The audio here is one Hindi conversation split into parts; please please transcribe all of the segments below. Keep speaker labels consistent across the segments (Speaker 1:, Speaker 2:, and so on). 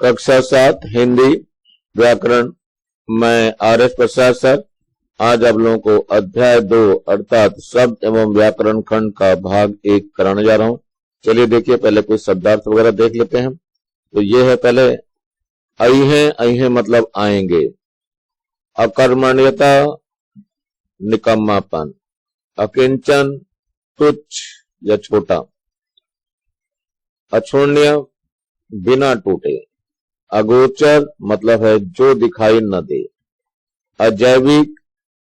Speaker 1: कक्षा 7 हिंदी व्याकरण। मैं आर.एस. प्रसाद सर आज आप लोगों को अध्याय 2 अर्थात शब्द एवं व्याकरण खंड का भाग 1 कराने जा रहा हूं। चलिए देखिए, पहले कुछ शब्दार्थ वगैरह देख लेते हैं। तो ये है पहले अइहे मतलब आएंगे। अकर्मण्यता निकम्मापन, अकिंचन तुच्छ या छोटा, अछूण्य बिना टूटे, अगोचर मतलब है जो दिखाई न दे, अजैविक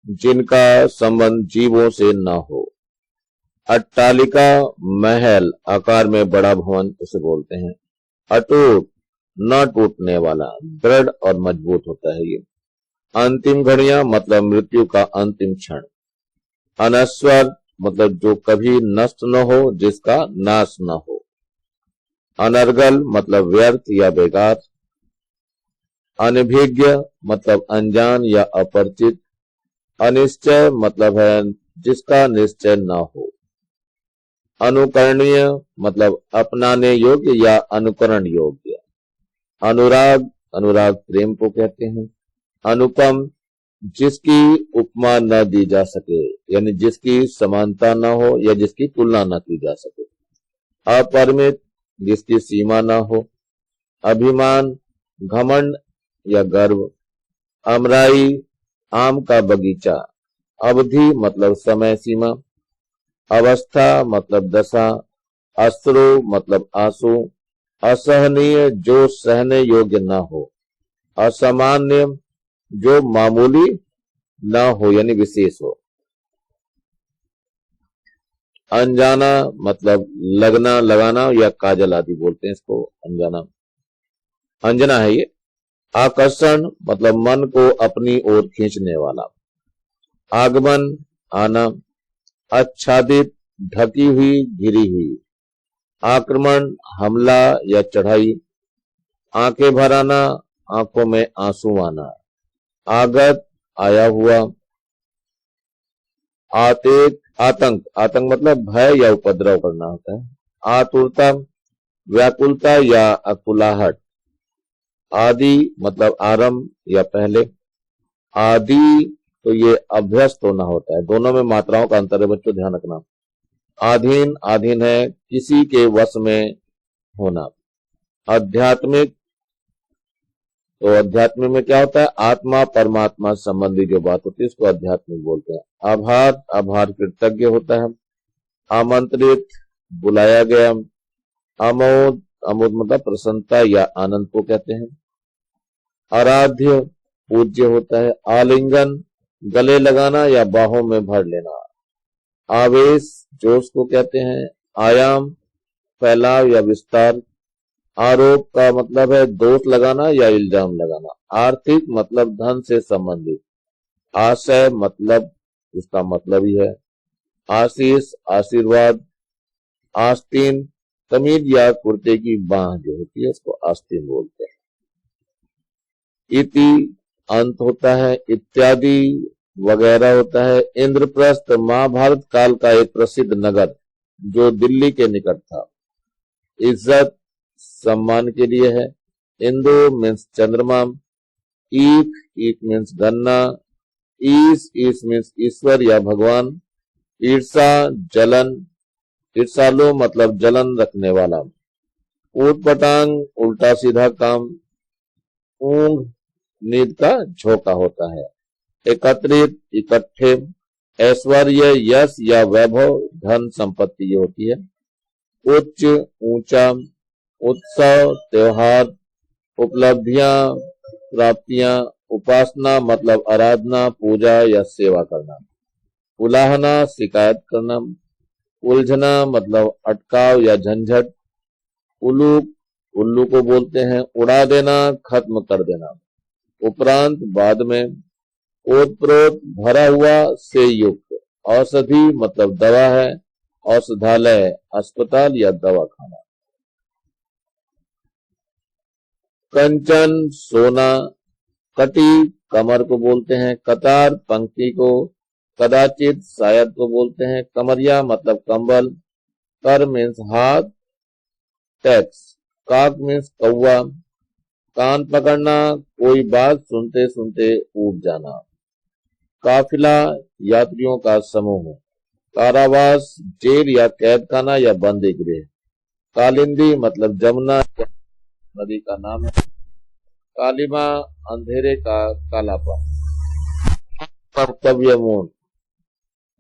Speaker 1: जिनका संबंध जीवों से न हो, अट्टालिका महल आकार में बड़ा भवन उसे बोलते हैं, अटूट न टूटने वाला, दृढ़ और मजबूत होता है ये। अंतिम घड़ियां मतलब मृत्यु का अंतिम क्षण, अनश्वर मतलब जो कभी नष्ट न हो, जिसका नाश न हो, अनर्गल मतलब व्यर्थ या बेकार, अनभिज्ञ मतलब अनजान या अपरिचित, अनिश्चय मतलब है जिसका निश्चय न हो, अनुकरणीय मतलब अपनाने योग्य या अनुकरण योग्य, अनुराग अनुराग प्रेम को कहते हैं, अनुपम जिसकी उपमा न दी जा सके यानी जिसकी समानता न हो या जिसकी तुलना न की जा सके, अपरिमित जिसकी सीमा न हो, अभिमान घमंड या गर्व, अमराई आम का बगीचा, अवधि मतलब समय सीमा, अवस्था मतलब दशा, अश्रु मतलब आंसू, असहनीय जो सहने योग्य न हो, असामान्य जो मामूली न हो यानी विशेष हो, अनजाना मतलब लगना लगाना या काजल आदि बोलते हैं इसको अनजाना, अंजना है ये। आकर्षण मतलब मन को अपनी ओर खींचने वाला, आगमन आना, आच्छादित ढकी हुई घिरी हुई, आक्रमण हमला या चढ़ाई, आंखें भर आना आंखों में आंसू आना, आगत आया हुआ, आतंक आतंक मतलब भय या उपद्रव करना होता है, आतुरता व्याकुलता या अकुलाहट, आदि मतलब आरंभ या पहले, आदि तो ये अभ्यस्त होना होता है, दोनों में मात्राओं का अंतर है बच्चों, ध्यान रखना। आधीन आधीन है किसी के वश में होना, आध्यात्मिक तो अध्यात्म में क्या होता है, आत्मा परमात्मा संबंधी जो बात होती है इसको आध्यात्मिक बोलते हैं। आभार आभार कृतज्ञ होता है, आमंत्रित बुलाया गया, आमोद आमोद मतलब प्रसन्नता या आनंद को कहते हैं, आराध्य पूज्य होता है, आलिंगन गले लगाना या बाहों में भर लेना, आवेश जोश को कहते हैं, आयाम फैलाव या विस्तार, आरोप का मतलब है दोष लगाना या इल्जाम लगाना, आर्थिक मतलब धन से संबंधित, आशय मतलब इसका मतलब ही है, आशीष आशीर्वाद, आस्तीन कमीज या कुर्ते की बांह जो होती है इसको आस्तीन बोलते हैं, इति अंत होता है, इत्यादि वगैरह होता है। इंद्रप्रस्थ महाभारत काल का एक प्रसिद्ध नगर जो दिल्ली के निकट था, इज्जत सम्मान के लिए है, इंदु मीन्स चंद्रमा, ईख मीन्स गन्ना, ईस मीन्स ईश्वर या भगवान, ईर्षा जलन, ईर्षालु मतलब जलन रखने वाला, ऊटपटांग उल्टा सीधा काम, ऊंघ नींद का झोंका होता है, एकत्रित इकट्ठे, ऐश्वर्य यश या वैभव धन संपत्ति ये होती है, उच्च ऊंचा, उत्सव त्योहार, उपलब्धियां प्राप्तियां, उपासना मतलब आराधना पूजा या सेवा करना, उलाहना शिकायत करना, उलझना मतलब अटकाव या झंझट, उल्लू उल्लू को बोलते हैं उड़ा देना खत्म कर देना, उपरांत बाद में, ओतप्रोत भरा हुआ से युक्त, औषधि मतलब दवा है, औषधालय अस्पताल या दवाखाना, कंचन सोना, कटी कमर को बोलते हैं, कतार पंक्ति को, कदाचित शायद को बोलते हैं, कमरिया मतलब कंबल, कर मीन्स हाथ, टैक्स, काक मीन्स कौवा, कान पकड़ना, कोई बात सुनते सुनते ऊब जाना। काफिला, यात्रियों का समूह। कारावास, जेल या कैद खाना या बंदी गृह। कालिंदी मतलब जमुना नदी का नाम है। कालिमा, अंधेरे का कालापन। कर्तव्य मूल,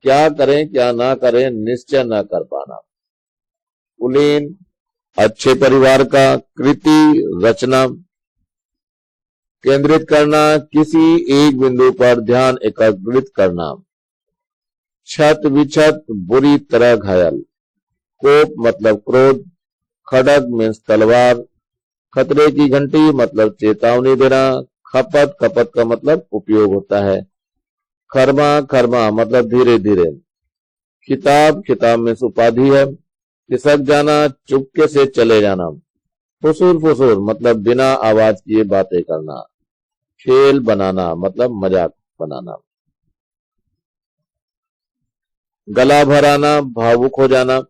Speaker 1: क्या करें क्या ना करें निश्चय न कर पाना। कुलीन, अच्छे परिवार का। कृति, रचना। केंद्रित करना, किसी एक बिंदु पर ध्यान एकत्रित करना। छत विछत, बुरी तरह घायल। कोप मतलब क्रोध। खड़ग मीन्स तलवार। खतरे की घंटी मतलब चेतावनी देना। खपत, खपत का मतलब उपयोग होता है। खरमा, खरमा मतलब धीरे धीरे। खिताब, खिताब मीन्स उपाधि है। खिसक जाना, चुपके से चले जाना। फुसूर, फुसूर मतलब बिना आवाज किए बातें करना। खेल बनाना मतलब मजाक बनाना। गला भराना, भावुक हो जाना।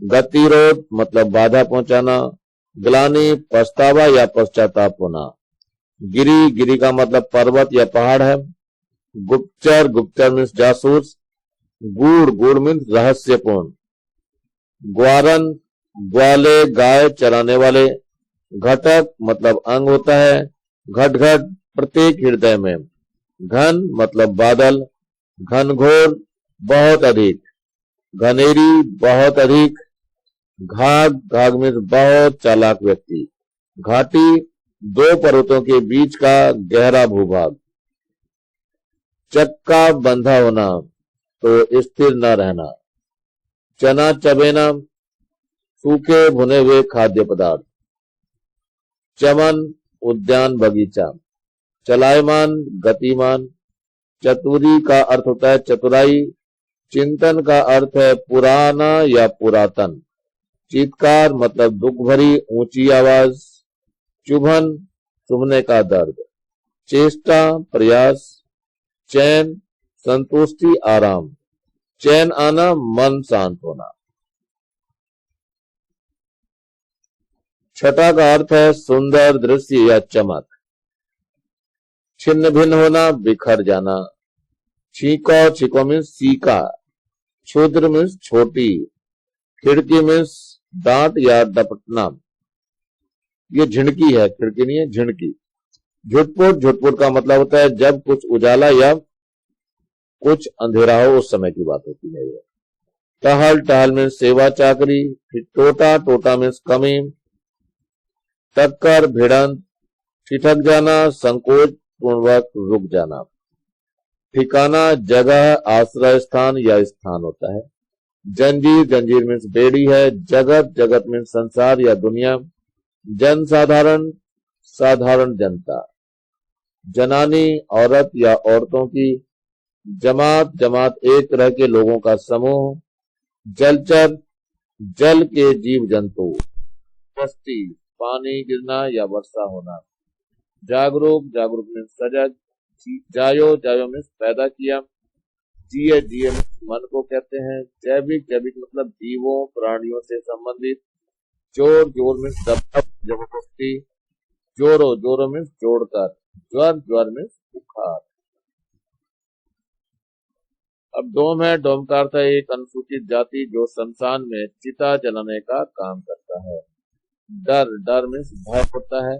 Speaker 1: गतिरोध मतलब बाधा पहुंचाना। ग्लानि, पछतावा या पश्चाताप होना। गिरी, गिरी का मतलब पर्वत या पहाड़ है। गुप्तचर, गुप्तचर मीन्स जासूस। गूढ़, गूढ़ मीन्स रहस्यपूर्ण। ग्वारन, ग्वाले, गाय चराने वाले। घटक मतलब अंग होता है। घट घट, प्रत्येक हृदय में। घन मतलब बादल। घनघोर, बहुत अधिक। घनेरी, बहुत अधिक। घाघ, घाघ मीन्स बहुत चालाक व्यक्ति। घाटी, दो पर्वतों के बीच का गहरा भूभाग। चक्का, बंधा होना तो स्थिर न रहना। चना चबेना, सूखे भुने हुए खाद्य पदार्थ। चमन, उद्यान बगीचा। चलायमान, गतिमान। चतुरी का अर्थ होता है चतुराई। चिंतन का अर्थ है पुराना या पुरातन। चीत्कार मतलब दुख भरी ऊंची आवाज। चुभन, चुभने का दर्द। चेष्टा, प्रयास। चैन, संतुष्टि, आराम। चैन आना, मन शांत होना। छठा का अर्थ है सुंदर दृश्य या चमक। छिन्न भिन्न होना, बिखर जाना। छीको, छीको मीन्स सीका। क्षुद्र मीन्स छोटी। खिड़की मीन्स डांट या डपटना। ये झिड़की है, खिड़की नहीं है, झिड़की। झुटपुट, झुटपुट का मतलब होता है जब कुछ उजाला या कुछ अंधेरा हो उस समय की बात होती है ये। टहल, टहल मीन्स सेवा चाकरी। फिर टोटा, टोटा मीन्स कमी। टक्कर, भिड़ंत। ठिठक जाना, संकोच पूर्वक रुक जाना। ठिकाना, जगह, आश्रय स्थान या स्थान होता है। जंजीर, जंजीर मीन्स बेड़ी है। जगत, जगत मीन्स संसार या दुनिया। जनसाधारण, साधारण जनता। जनानी, औरत या औरतों की। जमात, जमात एक तरह के लोगों का समूह। जलचर, जल के जीव जंतु। बस्ती, पानी गिरना या वर्षा होना। जागरूक, जागरूक मीन्स सजग। जायो, जायो मीन्स पैदा किया। जिये, जिये मीन्स मन को कहते हैं। जैविक, जैविक मतलब जीवों प्राणियों से संबंधित। जोर, जोर मीन्स दबाव, जबरदस्ती। जोरो, जोरो मीन्स जोड़कर। ज्वर, ज्वर मीन्स बुखार। अब डोम है। डोम का अर्थ है एक अनुसूचित जाति जो शमशान में चिता जलाने का काम करता है। डर, डर मीन्स भय होता है।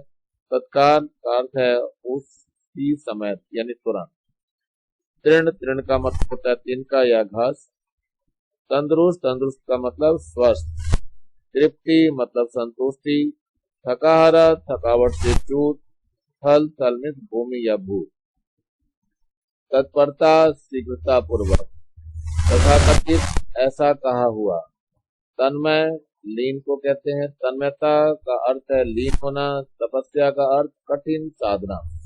Speaker 1: तत्काल का अर्थ है उसी समय यानी तुरंत। तृण, तृण का मतलब होता है तिनका या घास। तंदुरुस्त, तंदुरुस्त का मतलब स्वस्थ। तृप्ति मतलब संतुष्टि। थकाहारा, थकावट से चूक। थल, थल मीन्स भूमि या भू। तत्परता, शीघ्रता पूर्वक। तथाकथित, ऐसा कहा हुआ। तन्मय, लीन को कहते हैं। तन्मयता का अर्थ है लीन होना। तपस्या का अर्थ कठिन साधना।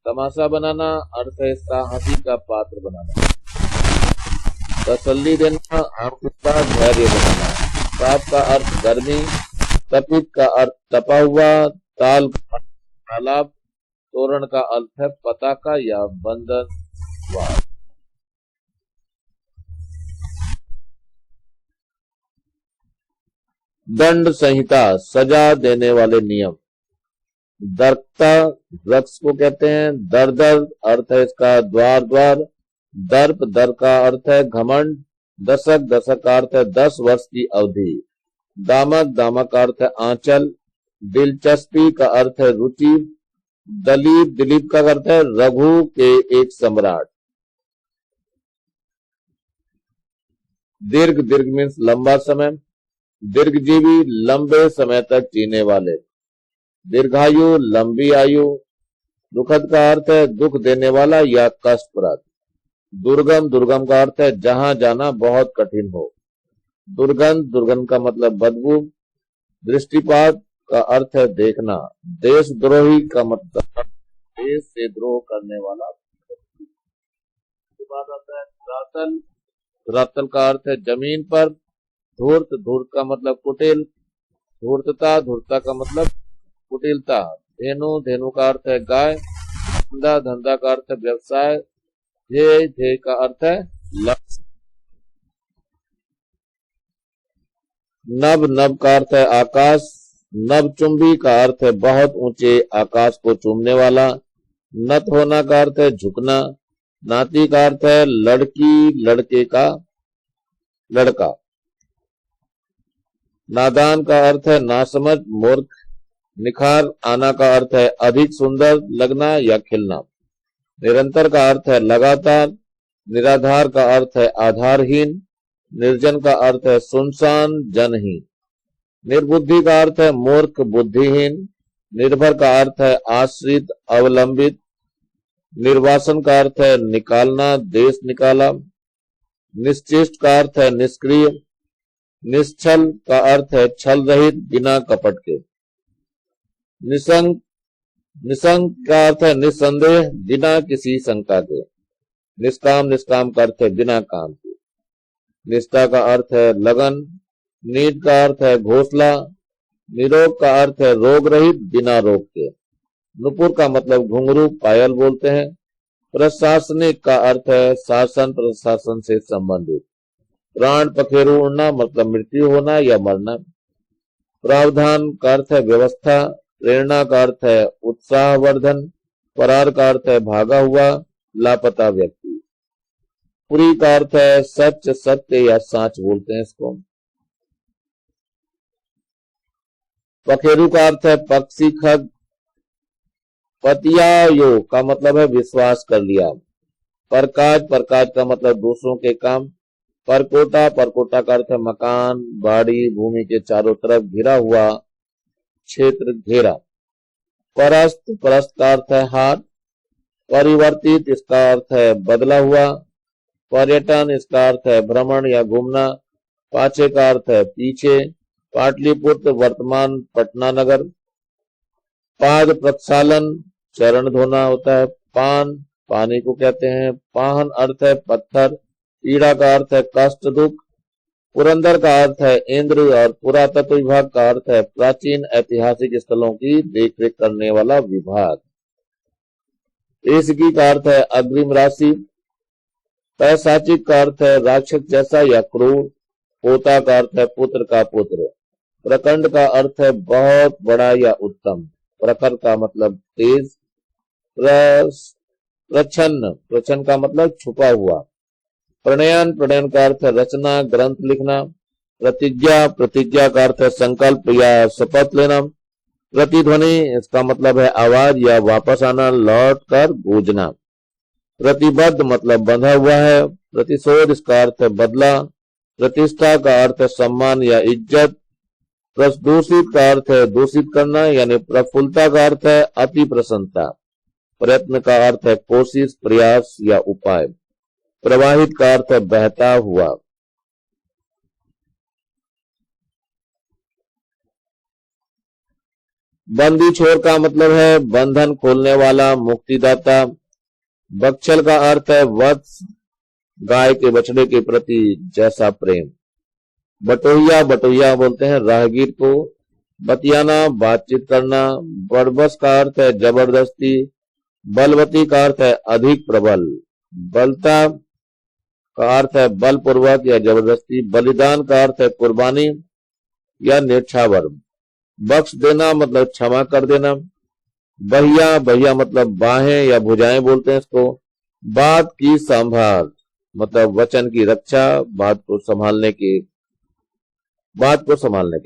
Speaker 1: तमाशा बनाना अर्थ है इसका हंसी का पात्र बनाना। तसल्ली देना अर्थ का धैर्य बनाना। ताप का अर्थ गर्मी। तपित का अर्थ तपा हुआ। ताल का अर्थ तालाब। तोरण का अर्थ है पताका या बंधन द्वार। दंड संहिता, सजा देने वाले नियम। दर्पता वृक्ष को कहते हैं। दर दर अर्थ है इसका द्वार द्वार। दर्प दर का अर्थ है घमंड। दशक दशक का अर्थ है 10 वर्ष की अवधि। दामक दामक का अर्थ है आंचल। दिलचस्पी का अर्थ है रुचि। दलीप दिलीप का अर्थ है रघु के एक सम्राट। दीर्घ दीर्घ मीन्स लंबा समय। दीर्घजीवी लंबे समय तक जीने वाले। दीर्घायु लंबी आयु। दुखद का अर्थ है दुख देने वाला या कष्टप्रद। दुर्गम दुर्गम का अर्थ है जहां जाना बहुत कठिन हो। दुर्गंध दुर्गंध का मतलब बदबू। दृष्टिपात का अर्थ है देखना। देशद्रोही का मतलब देश से द्रोह करने वाला। उसके बाद आता है धरातल। धरातल का अर्थ है जमीन पर। धूर्त धूर्त का मतलब कुटिल। धूर्तता धूर्तता का मतलब कुटिलता। धेनु धेनु का अर्थ है गाय। धंधा धंधा का अर्थ है व्यवसाय। ध्येय ध्येय का अर्थ है लक्ष्य। नभ नभ का अर्थ है आकाश। नभचुंबी का अर्थ है बहुत ऊंचे आकाश को चूमने वाला। नत होना का अर्थ है झुकना। नाती का अर्थ है लड़की लड़के का लड़का। नादान का अर्थ है नासमझ मूर्ख। निखार आना का अर्थ है अधिक सुंदर लगना या खिलना। निरंतर का अर्थ है लगातार। निराधार का अर्थ है आधारहीन। निर्जन का अर्थ है सुनसान जनहीन। निर्बुद्धि का अर्थ है मूर्ख बुद्धिहीन। निर्भर का अर्थ है आश्रित अवलंबित। निर्वासन का अर्थ है निकालना देश निकाला। निश्चिष्ट का अर्थ है निष्क्रिय। निश्चल का अर्थ है छल रहित बिना कपट के। निसंग निसंग का अर्थ है निस्संदेह बिना किसी शंका के। निष्काम निष्काम का अर्थ है बिना काम के। निष्ठा का अर्थ है लगन। नीड का अर्थ है घोंसला। निरोग का अर्थ है रोग रहित बिना रोग के। नुपुर का मतलब घुंघरू पायल बोलते हैं। प्रशासनिक का अर्थ है शासन प्रशासन से संबंधित। प्राण पखेरु उड़ना मतलब मृत्यु होना या मरना। प्रावधान का अर्थ है व्यवस्था। प्रेरणा का अर्थ है उत्साहवर्धन। फरार का अर्थ है भागा हुआ लापता व्यक्ति। पुरी का अर्थ है सच सत्य या साच बोलते हैं इसको। पखेरु का अर्थ है पक्षी खग। पतियायो का मतलब है विश्वास कर लिया। परकाज परकाज का मतलब दूसरों के काम। परकोटा परकोटा का अर्थ है मकान बाड़ी भूमि के चारों तरफ घिरा हुआ क्षेत्र घेरा। परस्त परस्त का अर्थ है हाथ। परिवर्तित इसका अर्थ है बदला हुआ। पर्यटन इसका अर्थ है भ्रमण या घूमना। पाछे का अर्थ है पीछे। पाटलिपुत्र वर्तमान पटना नगर। पाद प्रक्षालन चरण धोना होता है। पान पानी को कहते हैं। पाहन अर्थ है पत्थर। पीड़ा का अर्थ है कष्ट दुख। पुरंदर का अर्थ है इंद्र और पुरातत्व विभाग का अर्थ है प्राचीन ऐतिहासिक स्थलों की देखरेख करने वाला विभाग। इसकी का अर्थ है अग्रिम राशि। पैशाचिक का अर्थ है राक्षस जैसा या क्रूर। पोता का अर्थ है पुत्र का पुत्र। प्रखंड का अर्थ है बहुत बड़ा या उत्तम। प्रखर का मतलब तेज। प्रच्छन्न प्रच्छन्न का मतलब छुपा हुआ। प्रणयन प्रणयन का अर्थ है रचना ग्रंथ लिखना। प्रतिज्ञा प्रतिज्ञा का अर्थ है संकल्प या शपथ लेना। प्रतिध्वनि इसका मतलब है आवाज या वापस आना लौट कर गूंजना। प्रतिबद्ध मतलब बंधा हुआ है। प्रतिशोध इसका अर्थ है बदला। प्रतिष्ठा का अर्थ है सम्मान या इज्जत। प्रदूषित का अर्थ है दूषित करना यानी प्रफुल्लता का अर्थ है अति प्रसन्नता। प्रयत्न का अर्थ है कोशिश प्रयास या उपाय। प्रवाहित का अर्थ है बहता हुआ। बंदी छोर का मतलब है बंधन खोलने वाला मुक्तिदाता। बक्षल का अर्थ है वत्स गाय के बछड़े के प्रति जैसा प्रेम। बटोहिया बटोहिया बोलते हैं राहगीर को। बतियाना बातचीत करना। बड़बस का अर्थ है जबरदस्ती। बलवती का अर्थ है अधिक प्रबल। बलता का अर्थ है बलपूर्वक या जबरदस्ती। बलिदान का अर्थ है कुर्बानी या न्यौछावर। बख्श देना मतलब क्षमा कर देना। बहिया, बहिया मतलब बाहें या भुजाएं बोलते हैं इसको। बात की संभाल मतलब वचन की रक्षा, बात को संभालने की।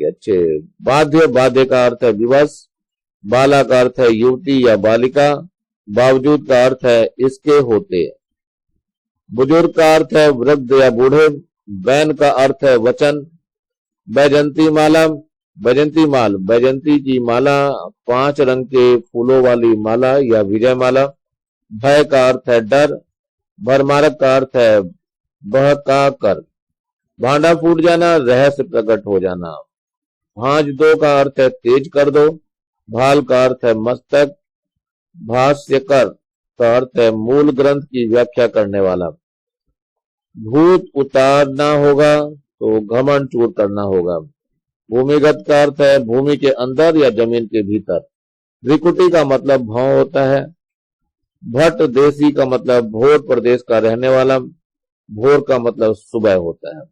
Speaker 1: अच्छे। बाध्य, बाध्य का अर्थ है विवश। बाला का अर्थ है युवती या बालिका। बावजूद का अर्थ है इसके होते। बुजुर्ग का अर्थ है वृद्ध या बूढ़े। बैन का अर्थ है वचन। बैजंती माला, बैजंती की माला, 5 रंग के फूलों वाली माला या विजय माला। भय का अर्थ है डर। भरमारक का अर्थ है बहका कर। भांडा फूट जाना, रहस्य प्रकट हो जाना। भांज दो का अर्थ है तेज कर दो। भाल का अर्थ है मस्तक। भाष्यकर का अर्थ है मूल ग्रंथ की व्याख्या करने वाला। भूत उतारना होगा तो घमंड चूर करना होगा। भूमिगत का अर्थ है भूमि के अंदर या जमीन के भीतर। त्रिकुटी का मतलब भाव होता है। भट्ट देसी का मतलब भोर प्रदेश का रहने वाला। भोर का मतलब सुबह होता है।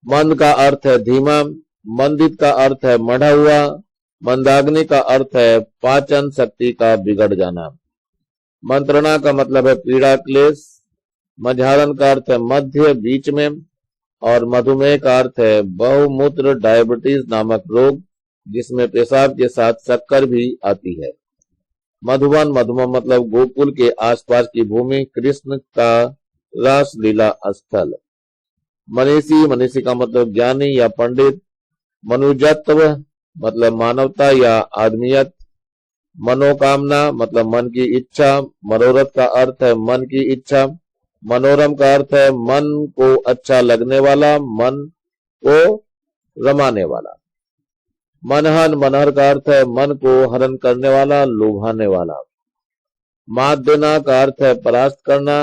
Speaker 1: मंद का अर्थ है धीमा। मंदित का अर्थ है मढ़ा हुआ। मंदाग्नि का अर्थ है पाचन शक्ति का बिगड़ जाना। मंत्रणा का मतलब है पीड़ा क्लेश। मझारण का अर्थ है मध्य बीच में। और मधुमेह का अर्थ है बहुमूत्र डायबिटीज नामक रोग, जिसमें पेशाब के साथ शक्कर भी आती है। मधुबन, मधुबन मतलब गोकुल के आसपास की भूमि, कृष्ण का रास लीला स्थल। मनीषी, मनीषी का मतलब ज्ञानी या पंडित। मनुजत्व मतलब मानवता या आदमियत। मनोकामना मतलब मन की इच्छा। मनोरथ का अर्थ है मन की इच्छा। मनोरम का अर्थ है मन को अच्छा लगने वाला, मन को रमाने वाला। मनहन, मनहर का अर्थ है मन को हरण करने वाला, लुभाने वाला। माद्यना का अर्थ है परास्त करना।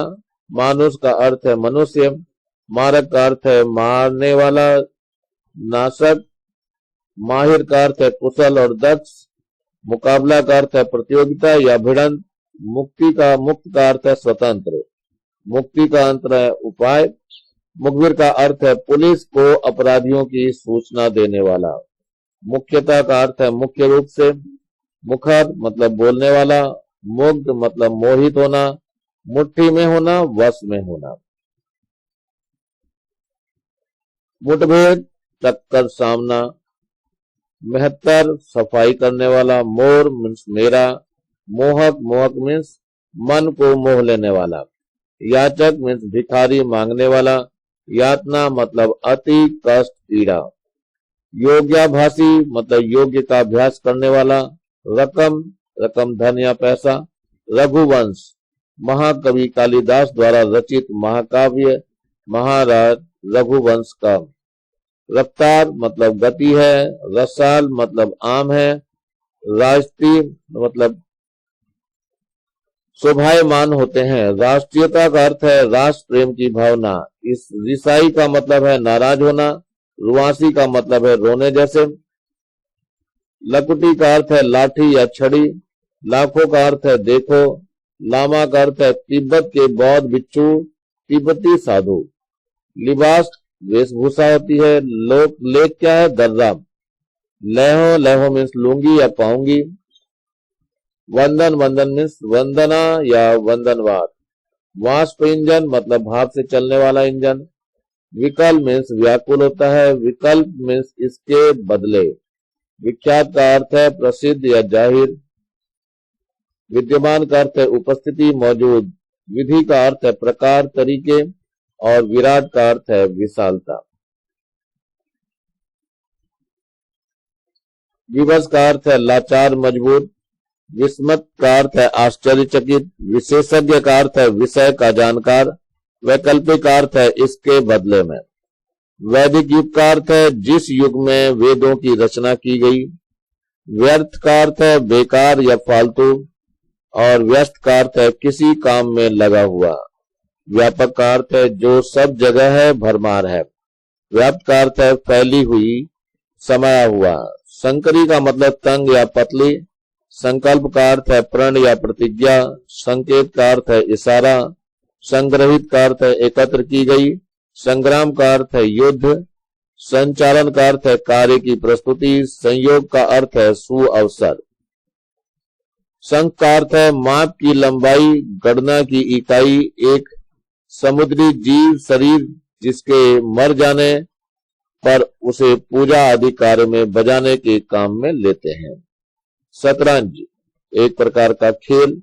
Speaker 1: मानुष का अर्थ है मनुष्य। मारक का अर्थ है मारने वाला, नाशक। माहिर का अर्थ है कुशल और दक्ष। मुकाबला का अर्थ है प्रतियोगिता या भिड़ंत। मुक्त का अर्थ है स्वतंत्र। मुक्ति का अर्थ है उपाय। मुखबिर का अर्थ है पुलिस को अपराधियों की सूचना देने वाला। मुख्यता का अर्थ है मुख्य रूप से। मुखर मतलब बोलने वाला। मुग्ध मतलब मोहित होना, मुट्ठी में होना, वश में होना। मुठभेड़, टक्कर, सामना। मेहतर, सफाई करने वाला। मोर मीन्स मेरा। मोहक, मोहक मीन्स मन को मोह लेने वाला। याचक मीन्स भिखारी, मांगने वाला। यातना मतलब अति कष्ट, पीड़ा। योग्याभासी मतलब योग्य का अभ्यास करने वाला। रकम, रकम धन या पैसा। रघुवंश, महाकवि कालिदास द्वारा रचित महाकाव्य महाराज रघुवंश का। रफ्तार मतलब गति है। रसाल मतलब आम है। राष्ट्रीय मतलब शोभायमान होते हैं। राष्ट्रीयता का अर्थ है राष्ट्र प्रेम की भावना। इस रिसाई का मतलब है नाराज होना। रुआसी का मतलब है रोने जैसे। लकुटी का अर्थ है लाठी या छड़ी। लाखों का अर्थ है देखो। लामा का अर्थ है तिब्बत के बौद्ध भिक्षु, तिब्बती साधु। लिबास वेशभूषा होती है। लोक, लेख क्या है दर्रा। लहो, लहो मीन्स लूंगी या पाऊंगी। वंदन, वंदन मीन्स वंदना या वंदनवाद। वाष्प इंजन मतलब भाप से चलने वाला इंजन। विकल्प मीन्स व्याकुल होता है। विकल्प मीन्स इसके बदले। विख्यात का अर्थ है प्रसिद्ध या जाहिर। विद्यमान का अर्थ है उपस्थिति, मौजूद। विधि का अर्थ है प्रकार, तरीके। और विराट का अर्थ है विशालता। विवश का अर्थ है लाचार, मजबूत। विस्मत का अर्थ है आश्चर्यचकित। विशेषज्ञ का अर्थ है विषय का जानकार। वैकल्पिक का अर्थ है इसके बदले में। वैदिक युग का अर्थ है जिस युग में वेदों की रचना की गई। व्यर्थ का अर्थ है बेकार या फालतू। और व्यस्त का अर्थ है किसी काम में लगा हुआ। व्यापक का अर्थ है जो सब जगह है, भरमार है। व्याप्त का अर्थ है फैली हुई, समाया हुआ। संकरी का मतलब तंग या पतली। संकल्प का अर्थ है प्रण या प्रतिज्ञा। संकेत का अर्थ है इशारा। संग्रहित का अर्थ है एकत्र की गई। संग्राम का अर्थ है युद्ध। संचालन का अर्थ है कार्य की प्रस्तुति। संयोग का अर्थ है सुअवसर। संख का अर्थ है माप की लंबाई, गणना की इकाई। एक समुद्री जीव शरीर जिसके मर जाने पर उसे पूजा आदि कार्य में बजाने के काम में लेते हैं। शतरंज एक प्रकार का खेल।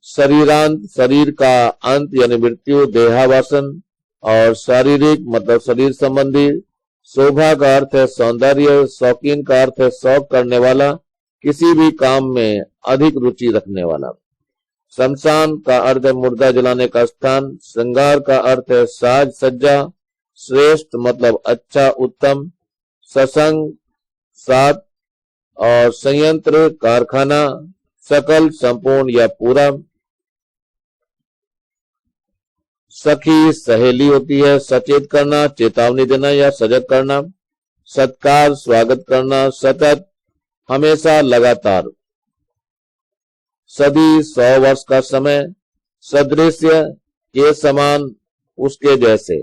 Speaker 1: शरीरांत शरीर का अंत यानी मृत्यु, देहावसान। और शारीरिक मतलब शरीर संबंधी। शोभा का अर्थ है सौंदर्य। शौकीन का अर्थ है शौक करने वाला, किसी भी काम में अधिक रुचि रखने वाला। शमशान का अर्थ है मुर्दा जलाने का स्थान। श्रृंगार का अर्थ है साज सज्जा। श्रेष्ठ मतलब अच्छा, उत्तम। सत्संग सात। और संयंत्र कारखाना। सकल संपूर्ण या पूरा। सखी सहेली होती है। सचेत करना चेतावनी देना या सजग करना। सत्कार स्वागत करना। सतत हमेशा खातिरदार। सदी 100 वर्ष का समय। सदृश्य के समान, उसके जैसे।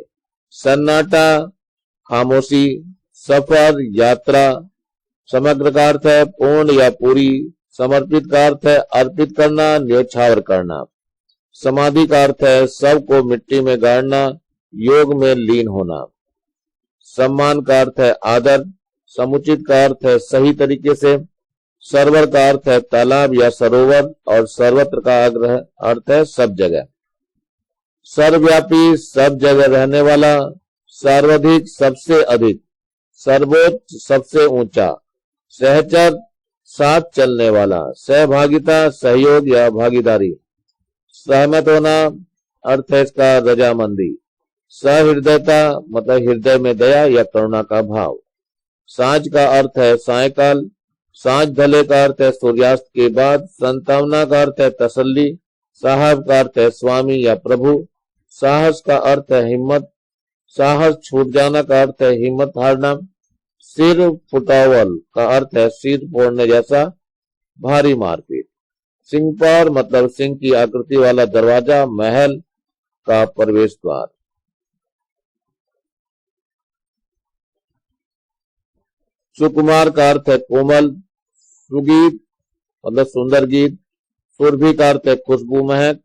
Speaker 1: सन्नाटा खामोशी। सफर यात्रा। समग्र का अर्थ है पूर्ण या पूरी। समर्पित का अर्थ है अर्पित करना, न्योछावर करना। समाधि का अर्थ है सब को मिट्टी में गाड़ना, योग में लीन होना। सम्मान का अर्थ है आदर। समुचित का अर्थ है सही तरीके से। सर्वर का अर्थ है तालाब या सरोवर। और सर्वत्र का आग्रह अर्थ है सब जगह। सर्वव्यापी सब जगह रहने वाला। सर्वाधिक सबसे अधिक। सर्वोच्च सबसे ऊंचा। सहचर साथ चलने वाला। सहभागिता सहयोग या भागीदारी। सहमत होना अर्थ है इसका रजामंदी। सहृदयता मतलब हृदय में दया या करुणा का भाव। सांझ का अर्थ है सायकाल। सांझ ढले का अर्थ है सूर्यास्त के बाद। संतावना का अर्थ है तसल्ली। साहब का अर्थ है स्वामी या प्रभु। साहस का अर्थ है हिम्मत। साहस छूट जाना का अर्थ है हिम्मत हारना। सिर फुटावल का अर्थ है सिर फोड़ने जैसा भारी मारपीट। सिंहद्वार मतलब सिंह की आकृति वाला दरवाजा, महल का प्रवेश द्वार। सुकुमार का अर्थ है कोमल। सुगीत मतलब सुंदर गीत। सुरभि का अर्थ है खुशबू महक।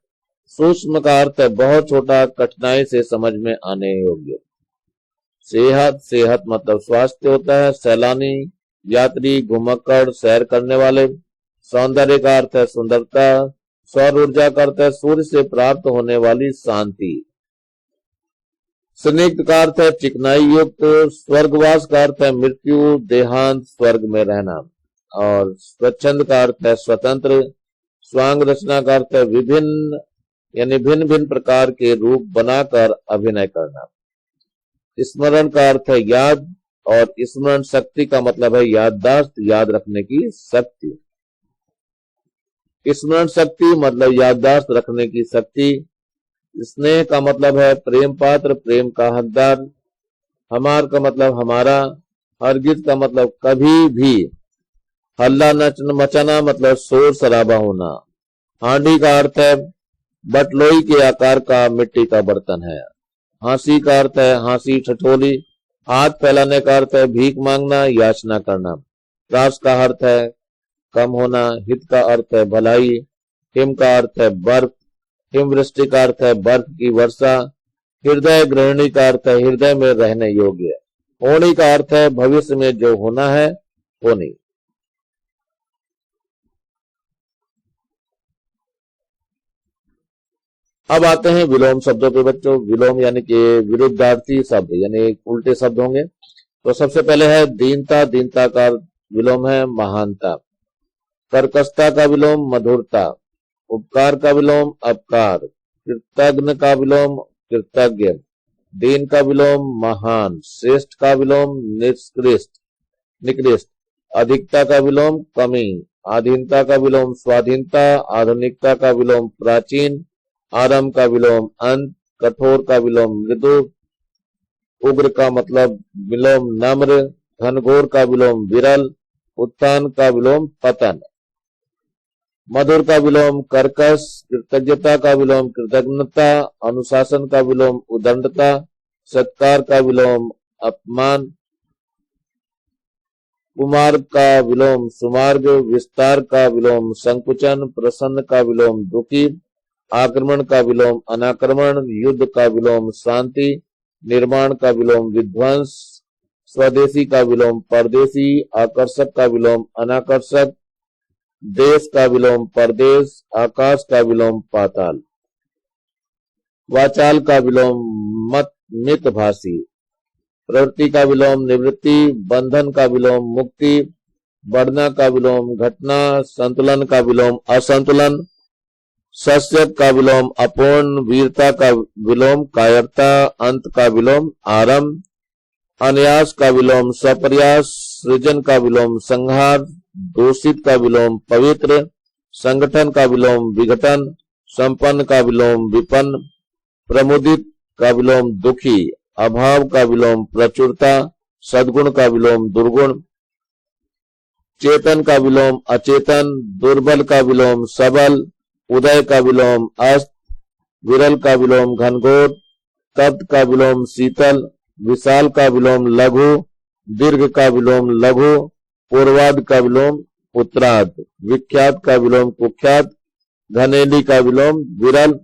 Speaker 1: सूक्ष्म का अर्थ है बहुत छोटा, कठिनाई से समझ में आने योग्य। सेहत सेहत मतलब स्वास्थ्य होता है। सैलानी यात्री, घुमक्कड़ सैर करने वाले। सौंदर्य का अर्थ है सुंदरता। सौर ऊर्जा का अर्थ है सूर्य से प्राप्त होने वाली शांति। स्निग्ध का अर्थ है चिकनाई युक्त। स्वर्गवास का अर्थ है मृत्यु, देहांत, स्वर्ग में रहना। और स्वच्छंद का अर्थ है स्वतंत्र। स्वांग रचना का अर्थ है विभिन्न यानी भिन्न भिन्न प्रकार के रूप बनाकर अभिनय करना। स्मरण का अर्थ है याद। और स्मरण शक्ति का मतलब है याददाश्त, याद रखने की शक्ति। स्मरण शक्ति मतलब याददाश्त रखने की शक्ति। स्नेह का मतलब है प्रेम पात्र, प्रेम का हकदार। हमार का मतलब हमारा। हरगिज का मतलब कभी भी। हल्ला मचाना मतलब शोर शराबा होना। हांडी का अर्थ है बटलोई के आकार का मिट्टी का बर्तन है। हांसी का अर्थ है हांसी ठठोली। हाथ फैलाने का अर्थ है भीख मांगना, याचना करना। त्रास का अर्थ है कम होना। हित का अर्थ है भलाई। हिम का अर्थ है बर्फ। हिमवृष्टि का अर्थ है बर्फ की वर्षा। हृदय गृहिणी का अर्थ है हृदय में रहने योग्य। होनी का अर्थ है भविष्य में जो होना है होनी। अब आते हैं विलोम शब्दों पे बच्चों। विलोम यानी कि विरुद्धार्थी शब्द यानी उल्टे शब्द होंगे। तो सबसे पहले है दीनता। दीनता का विलोम है महानता। कर्कशता का विलोम मधुरता। उपकार का विलोम अपकार। कृतज्ञ का विलोम कृतज्ञ। दीन का विलोम महान। श्रेष्ठ का विलोम निकृष्ट। अधिकता का विलोम कमी। आधीनता का विलोम स्वाधीनता। आधुनिकता का विलोम प्राचीन। आरंभ का विलोम अंत। कठोर का विलोम मृदु। उग्र का मतलब विलोम नम्र। घनघोर का विलोम विरल। उत्थान का विलोम पतन। मधुर का विलोम कर्कश। कृतज्ञता का विलोम कृतज्ञता। अनुशासन का विलोम उदंडता। सत्कार का विलोम अपमान। कुमार्ग का विलोम सुमार्ग, विस्तार का विलोम संकुचन, प्रसन्न का विलोम दुखी, आक्रमण का विलोम अनाक्रमण, युद्ध का विलोम शांति, निर्माण का विलोम विध्वंस, स्वदेशी का विलोम परदेशी, आकर्षक का विलोम अनाकर्षक, देश का विलोम परदेश, आकाश का विलोम पाताल, वाचाल का विलोम मितभाषी, प्रवृत्ति का विलोम निवृत्ति, बंधन का विलोम मुक्ति, बढ़ना का विलोम घटना, संतुलन का विलोम असंतुलन, सस्य का विलोम अपूर्ण, वीरता का विलोम कायरता, अंत का विलोम आरंभ, अन्यास का विलोम सप्रयास, सृजन का विलोम संहार, दूषित का विलोम पवित्र, संगठन का विलोम विघटन, संपन्न का विलोम विपन्न, प्रमुदित का विलोम दुखी, अभाव का विलोम प्रचुरता, सद्गुण का विलोम दुर्गुण, चेतन का विलोम अचेतन, दुर्बल का विलोम सबल, उदय का विलोम अस्त, विरल का विलोम घनघोर, तप्त का विलोम शीतल, विशाल का विलोम लघु, दीर्घ का विलोम लघु, पूर्वाद का विलोम उत्तराद, विख्यात का विलोम कुख्यात, घनेली का विलोम विरल,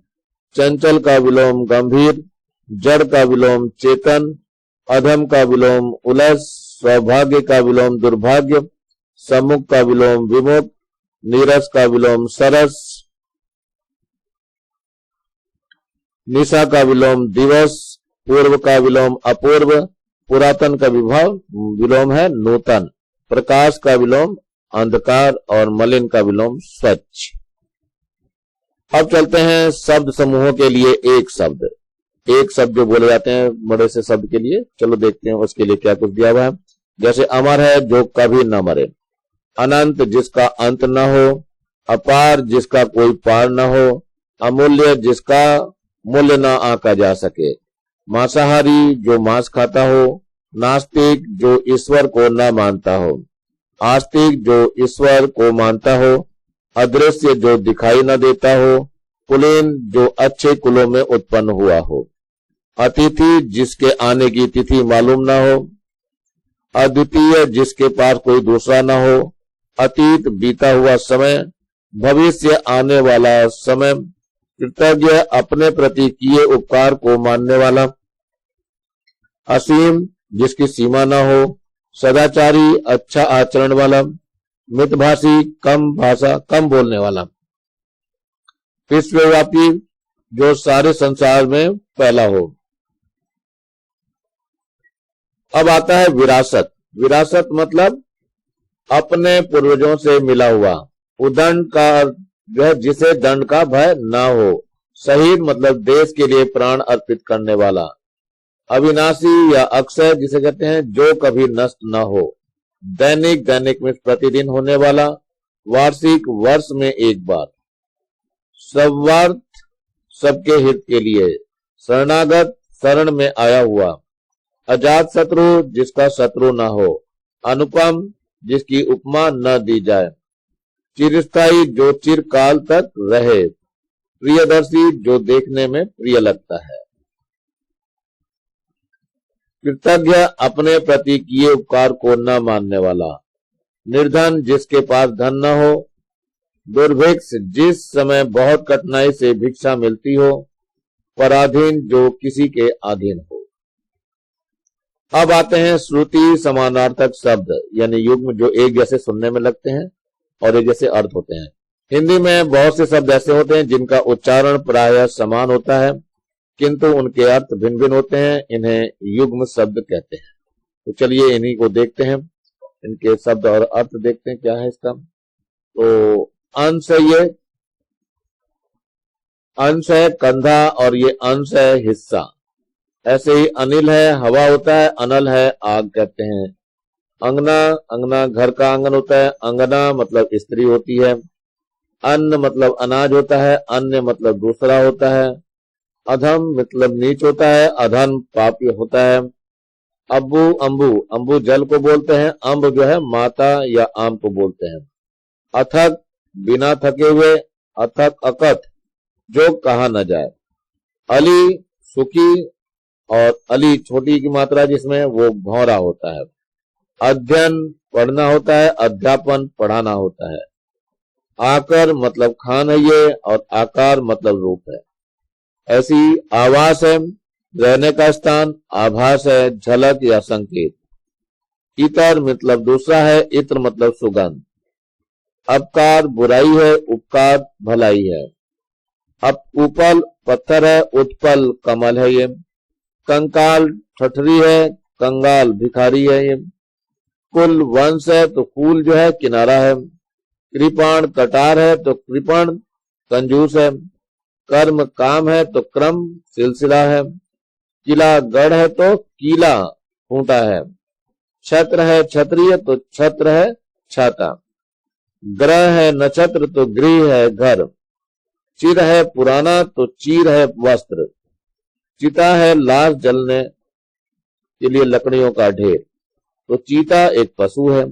Speaker 1: चंचल का विलोम गंभीर, जड़ का विलोम चेतन, अधम का विलोम उलस, सौभाग्य का विलोम दुर्भाग्य, सम्मुख का विलोम विमुख, नीरस का विलोम सरस, निशा का विलोम दिवस, पूर्व का विलोम अपूर्व, पुरातन का विलोम है नूतन, प्रकाश का विलोम अंधकार और मलिन का विलोम स्वच्छ। अब चलते हैं शब्द समूहों के लिए एक शब्द जो बोले जाते हैं बड़े से शब्द के लिए। चलो देखते हैं उसके लिए क्या कुछ दिया हुआ है। जैसे अमर है जो कभी न मरे, अनंत जिसका अंत न हो, अपार जिसका कोई पार न हो, अमूल्य जिसका मूल्य न आंका जा सके, मांसाहारी जो मांस खाता हो, नास्तिक जो ईश्वर को न मानता हो, आस्तिक जो ईश्वर को मानता हो, अदृश्य जो दिखाई न देता हो, कुलीन जो अच्छे कुलों में उत्पन्न हुआ हो, अतिथि जिसके आने की तिथि मालूम न हो, अद्वितीय जिसके पास कोई दूसरा न हो, अतीत बीता हुआ समय, भविष्य आने वाला समय, कृतज्ञ अपने प्रति किए उपकार को मानने वाला, असीम जिसकी सीमा न हो, सदाचारी अच्छा आचरण वाला, मितभाषी कम बोलने वाला, विश्वव्यापी जो सारे संसार में फैला हो। अब आता है विरासत। विरासत मतलब अपने पूर्वजों से मिला हुआ। उदंड का वह जिसे दंड का भय न हो। शहीद मतलब देश के लिए प्राण अर्पित करने वाला। अविनाशी या अक्षय जिसे कहते हैं जो कभी नष्ट न हो। दैनिक में प्रतिदिन होने वाला। वार्षिक वर्ष में एक बार। सर्वार्थ सबके हित के लिए। शरणागत शरण में आया हुआ। अजात शत्रु जिसका शत्रु न हो। अनुपम जिसकी उपमा न दी जाए। चिरस्थायी जो चिरकाल तक रहे। प्रियदर्शी जो देखने में प्रिय लगता है। कृतज्ञ अपने प्रति किए उपकार को न मानने वाला। निर्धन जिसके पास धन न हो। दुर्भिक्ष जिस समय बहुत कठिनाई से भिक्षा मिलती हो। पराधीन जो किसी के अधीन हो। अब आते हैं श्रुति समानार्थक शब्द यानी युग्म जो एक जैसे सुनने में लगते हैं और एक जैसे अर्थ होते हैं। हिंदी में बहुत से शब्द ऐसे होते हैं जिनका उच्चारण प्रायः समान होता है किंतु उनके अर्थ भिन्न भिन्न होते हैं। इन्हें युग्म शब्द कहते हैं। तो चलिए इन्हीं को देखते हैं, इनके शब्द और अर्थ देखते हैं क्या है इसका। तो अंश है, ये अंश है कंधा और ये अंश है हिस्सा। ऐसे ही अनिल है हवा होता है, अनल है आग कहते हैं। अंगना, अंगना घर का आंगन होता है। अंगना मतलब स्त्री होती है। अन्न मतलब अनाज होता है। अन्य मतलब दूसरा होता है। अधम मतलब नीच होता है। अधन पाप होता है। अब्बू अंबू, अंबू जल को बोलते हैं। अम्ब जो है माता या आम को बोलते हैं। अथक बिना थके हुए। अथक अकथ जो कहा न जाए। अली सुखी और अली छोटी की मात्रा जिसमें वो भौरा होता है। अध्ययन पढ़ना होता है, अध्यापन पढ़ाना होता है। आकर मतलब खान है ये, और आकार मतलब रूप है। ऐसी आवास है रहने का स्थान, आभास है झलक या संकेत। इतर मतलब दूसरा है, इत्र मतलब सुगंध। अपकार बुराई है, उपकार भलाई है। अब उपल पत्थर है, उत्पल कमल है ये। कंकाल ठठरी है, कंगाल भिखारी है ये। कुल वंश है तो कुल जो है किनारा है। कृपाण कटार है तो कृपण कंजूस है। कर्म काम है तो क्रम सिलसिला है। किला गढ़ है तो कीला खूंटा है। छत्र है क्षत्रिय तो छत्र है छाता। ग्रह है नक्षत्र तो गृह है घर। चिर है पुराना तो चीर है वस्त्र। चिता है लाश जलने के लिए लकड़ियों का ढेर, तो चीता एक पशु है।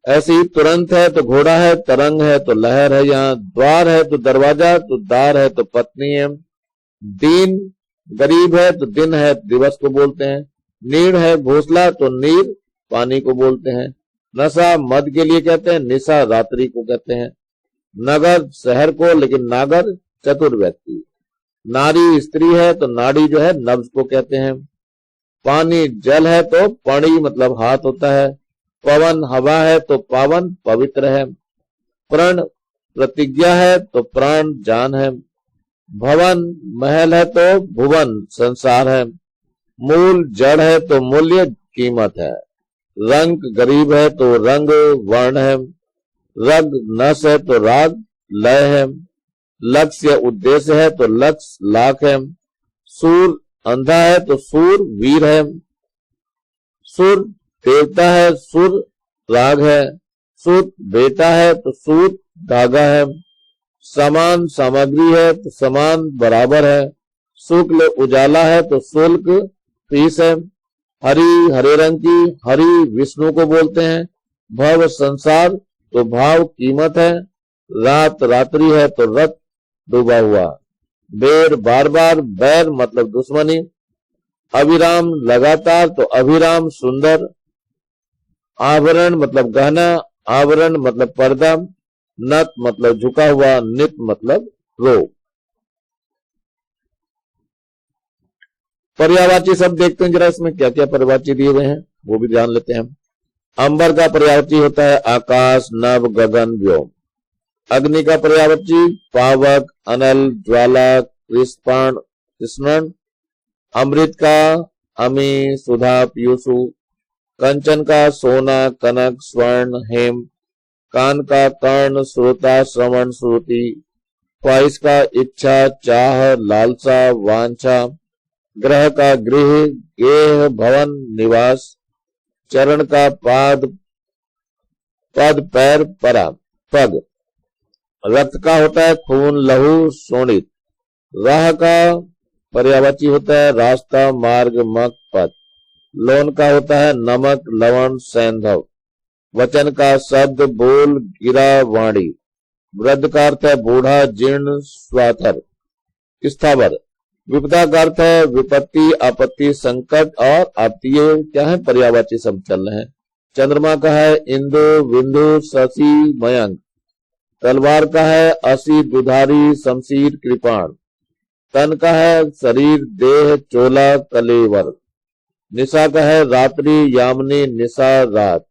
Speaker 1: ऐसे ही तुरंत है तो घोड़ा है, तरंग है तो लहर है। यहाँ द्वार है तो दरवाजा, तो दार है तो पत्नी है। दीन गरीब है तो दिन है दिवस को बोलते हैं। नीर है घोंसला तो नीर पानी को बोलते हैं। नशा मद के लिए कहते हैं, निशा रात्रि को कहते हैं। नगर शहर को, लेकिन नागर चतुर व्यक्ति। नारी स्त्री है तो नाड़ी जो है नब्ज को कहते हैं। पानी जल है तो पानी मतलब हाथ होता है। पवन हवा है तो पावन पवित्र है। प्रण प्रतिज्ञा है तो प्राण जान है। भवन महल है तो भुवन संसार है। मूल जड़ है तो मूल्य कीमत है। रंग गरीब है तो रंग वर्ण है। रग नस है तो राग लय है। लक्ष्य उद्देश्य है तो लक्ष्य लाख है। सूर अंधा है तो सूर वीर है। सुर देवता है, सुर राग है। सूत बेटा है तो सूत धागा है। समान सामग्री है तो समान बराबर है। शुक्ल उजाला है तो शुल्क फीस है। हरी हरे रंग की, हरि विष्णु को बोलते हैं। भव संसार तो भाव कीमत है। रात रात्रि है तो रत डूबा हुआ। बेर बार बार, बैर मतलब दुश्मनी। अविराम लगातार तो अभिराम सुंदर। आवरण मतलब गहना, आवरण मतलब पर्दा। नत मतलब झुका हुआ, नित मतलब रोग। पर्यायवाची शब्द देखते हैं जरा, इसमें क्या क्या पर्यायवाची दिए गए हैं वो भी जान लेते हैं। अंबर का पर्यायवाची होता है आकाश, नभ, गगन, व्योम। अग्नि का पर्यायवाची पावक, अनल, ज्वाला, कृष्ण। अमृत का अमी, सुधा, पीयूषु। कंचन का सोना, कनक, स्वर्ण, हेम। कान का कर्ण, श्रोता, श्रवण, श्रुति। ख्वाहिश का इच्छा, चाह, लालसा, वांछा। ग्रह का गृह, गेह, भवन, निवास। चरण का पाद, पद पैर, परा, पग। रक्त का होता है खून, लहू, शोणित। राह का पर्यायवाची होता है रास्ता, मार्ग, मक, पथ। लोन का होता है नमक, लवण, सैंधव। वचन का शब्द, बोल, गिरा, वाणी। वृद्ध का अर्थ है बूढ़ा, जीर्ण, स्वाथर, स्थावर। विपदा का अर्थ है विपत्ति, आपत्ति, संकट और आपत्ति। ये क्या है पर्यायवाची शब्द चल रहे हैं। चंद्रमा का है इंदु, बिंदु, शशि, मयंक। तलवार का है असी, दुधारी, शमशीर, कृपाण। तन का है शरीर, देह, चोला, कलेवर। निशा का है रात्रि, यामिनी, निशा, रात।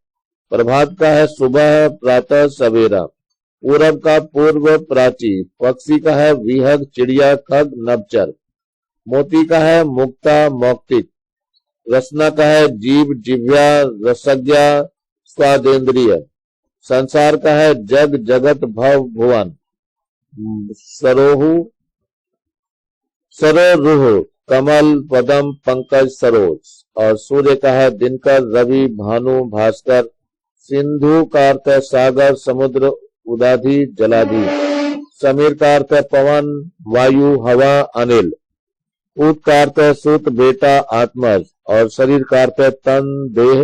Speaker 1: प्रभात का है सुबह, प्रातः, सवेरा। पूरब का पूर्व, प्राची। पक्षी का है विहग, चिड़िया, खग, नभचर। मोती का है मुक्ता, मौक्तिक। रसना का है जीव, जिव्या, रसज्ञा, स्वादेंद्रिय। संसार का है जग, जगत, भव, भुवन। सरोहु, सरोरुह, कमल, पदम, पंकज, सरोज। और सूर्य का है दिनकर, रवि, भानु, भास्कर। सिंधु का अर्थ है सागर, समुद्र, उदाधि, जलाधि। समीर का अर्थ है पवन, वायु, हवा, अनिल। ऊत का अर्थ है सूत, बेटा, आत्मज। और शरीर का अर्थ है तन, देह,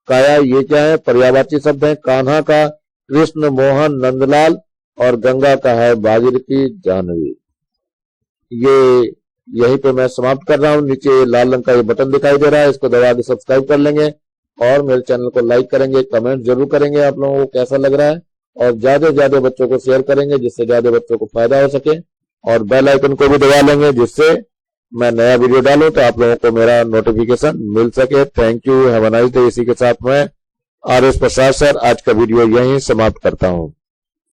Speaker 1: काया। ये क्या है पर्यायवाची शब्द है। कान्हा का कृष्ण, मोहन, नंदलाल। और गंगा का है भागीरथी, जाह्नवी। ये यहीं पे मैं समाप्त कर रहा हूँ। नीचे लाल रंग का ये बटन दिखाई दे रहा है, इसको दबा के सब्सक्राइब कर लेंगे और मेरे चैनल को लाइक करेंगे, कमेंट जरूर करेंगे आप लोगों को कैसा लग रहा है, और ज्यादा से ज्यादा बच्चों को शेयर करेंगे जिससे ज्यादा बच्चों को फायदा हो सके, और बेल आइकन को भी दबा लेंगे जिससे मैं नया वीडियो डालूं तो आप लोगों को मेरा नोटिफिकेशन मिल सके। Thank you, have a nice day. इसी के साथ मैं RS प्रसाद सर आज का वीडियो यहीं समाप्त करता हूं।